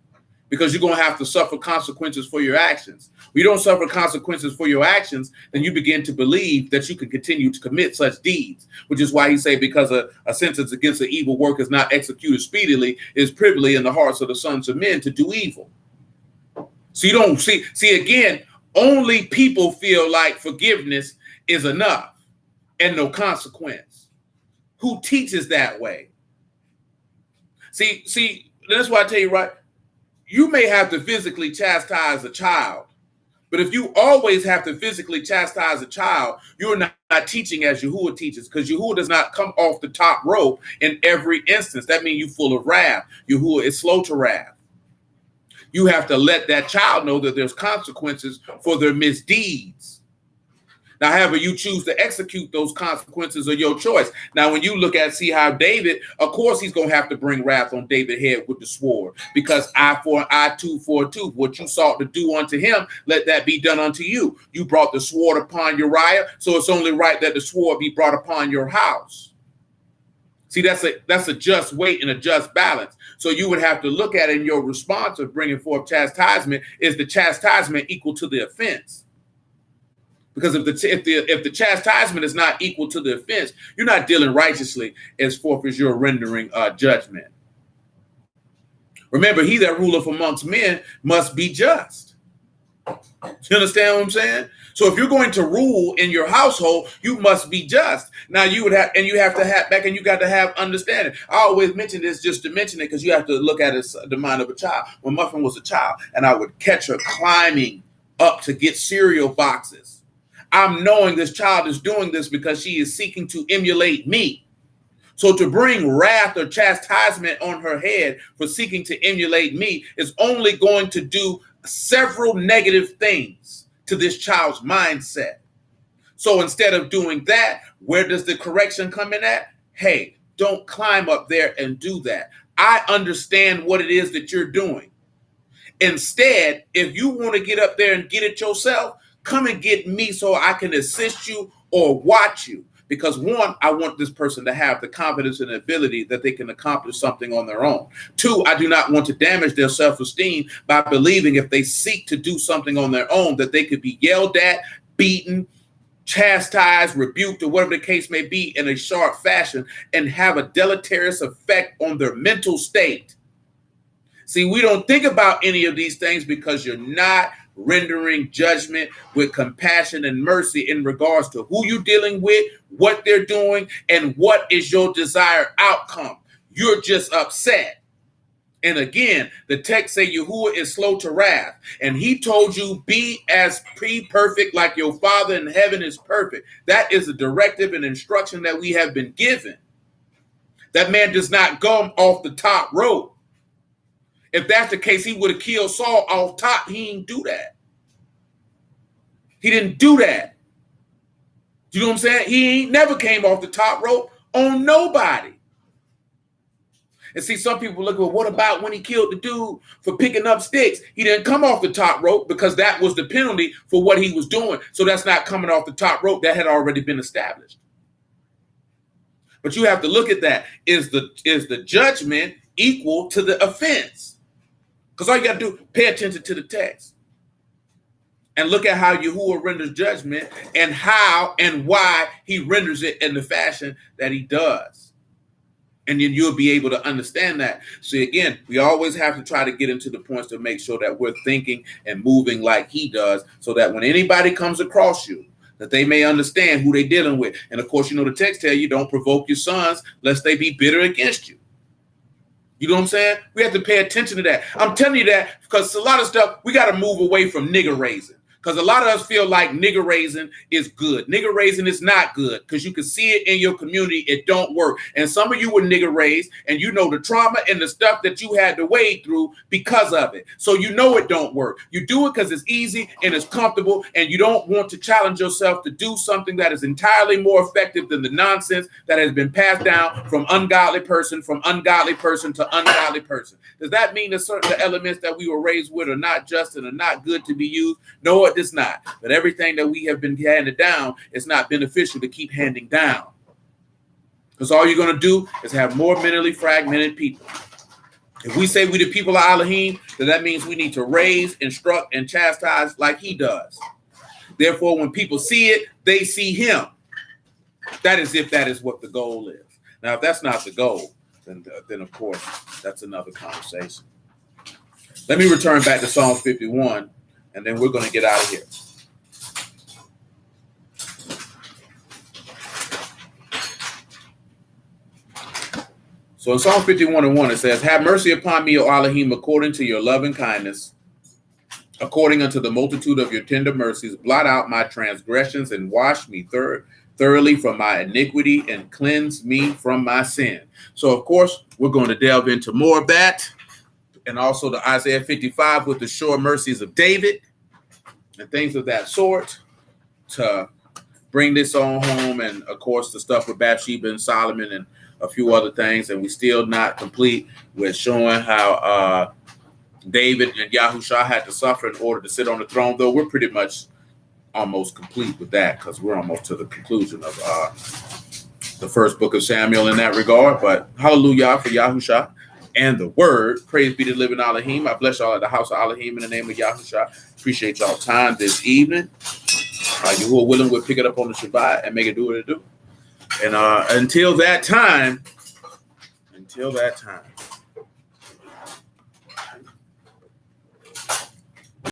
because you're going to have to suffer consequences for your actions. If you don't suffer consequences for your actions, then you begin to believe that you can continue to commit such deeds, which is why he say, because a sentence against the evil work is not executed speedily, is privily in the hearts of the sons of men to do evil. So you don't see again, only people feel like forgiveness is enough and no consequence. Who teaches that way? See, that's why I tell you, right? You may have to physically chastise a child, but if you always have to physically chastise a child, you're not teaching as Yahuwah teaches, because Yahuwah does not come off the top rope in every instance. That means you're full of wrath. Yahuwah is slow to wrath. You have to let that child know that there's consequences for their misdeeds. Now, however you choose to execute those consequences are your choice. Now, when you look at, see how David, of course, he's going to have to bring wrath on David's head with the sword, because eye for an eye, tooth for a tooth. What you sought to do unto him, let that be done unto you. You brought the sword upon Uriah, so it's only right that the sword be brought upon your house. See, that's a just weight and a just balance. So you would have to look at it in your response of bringing forth chastisement. Is the chastisement equal to the offense? Because if the chastisement is not equal to the offense, you're not dealing righteously as forth as you're rendering judgment. Remember, he that ruleth amongst men must be just. You understand what I'm saying? So if you're going to rule in your household, you must be just. Now you have to have back, and you got to have understanding. I always mention this just to mention it, because you have to look at it the mind of a child. When Muffin was a child, and I would catch her climbing up to get cereal boxes, I'm knowing this child is doing this because she is seeking to emulate me. So to bring wrath or chastisement on her head for seeking to emulate me is only going to do several negative things to this child's mindset. So instead of doing that, where does the correction come in at? Hey, don't climb up there and do that. I understand what it is that you're doing. Instead, if you want to get up there and get it yourself, come and get me so I can assist you or watch you. Because one, I want this person to have the confidence and ability that they can accomplish something on their own. Two, I do not want to damage their self-esteem by believing if they seek to do something on their own that they could be yelled at, beaten, chastised, rebuked, or whatever the case may be in a sharp fashion and have a deleterious effect on their mental state. See, we don't think about any of these things because you're not rendering judgment with compassion and mercy in regards to who you're dealing with, what they're doing, and what is your desired outcome. You're just upset. And again, the text say Yahuwah is slow to wrath. And he told you, be as perfect like your Father in heaven is perfect. That is a directive and instruction that we have been given. That man does not go off the top rope. If that's the case, he would have killed Saul off top. He didn't do that. He didn't do that. You know what I'm saying? He ain't never came off the top rope on nobody. And see, some people look, well, what about when he killed the dude for picking up sticks? He didn't come off the top rope because that was the penalty for what he was doing. So that's not coming off the top rope. That had already been established. But you have to look at that. Is the judgment equal to the offense? Because all you got to do, pay attention to the text and look at how Yahuwah renders judgment and how and why he renders it in the fashion that he does. And then you'll be able to understand that. So again, we always have to try to get into the points to make sure that we're thinking and moving like he does, so that when anybody comes across you, that they may understand who they're dealing with. And of course, the text tell you, don't provoke your sons lest they be bitter against you. You know what I'm saying? We have to pay attention to that. I'm telling you that because a lot of stuff, we got to move away from nigger raising. Because a lot of us feel like nigger raising is good. Nigger raising is not good because you can see it in your community. It don't work. And some of you were nigger raised and you know the trauma and the stuff that you had to wade through because of it. So you know it don't work. You do it because it's easy and it's comfortable and you don't want to challenge yourself to do something that is entirely more effective than the nonsense that has been passed down from ungodly person to ungodly person. Does that mean that certain elements that we were raised with are not just and are not good to be used? No, it does not. But everything that we have been handed down is not beneficial to keep handing down. Because all you're going to do is have more mentally fragmented people. If we say we the people of Elohim, then that means we need to raise, instruct, and chastise like he does. Therefore, when people see it, they see him. That is if that is what the goal is. Now, if that's not the goal, then of course, that's another conversation. Let me return back to Psalm 51, and then we're going to get out of here. So in Psalm 51:1, it says, "Have mercy upon me, O Elohim, according to your loving kindness, according unto the multitude of your tender mercies. Blot out my transgressions and wash me thoroughly from my iniquity and cleanse me from my sin." So, of course, we're going to delve into more of that. And also the Isaiah 55 with the sure mercies of David and things of that sort to bring this on home. And, of course, the stuff with Bathsheba and Solomon and a few other things. And we're still not complete with showing how David and Yahusha had to suffer in order to sit on the throne, though we're pretty much almost complete with that because we're almost to the conclusion of the first book of Samuel in that regard. But hallelujah for Yahusha and the word. Praise be to living Elohim. I bless y'all at the house of Elohim in the name of Yahusha. Appreciate y'all time this evening. You who are willing, we'll pick it up on the Shabbat and make it do what it do. And until that time.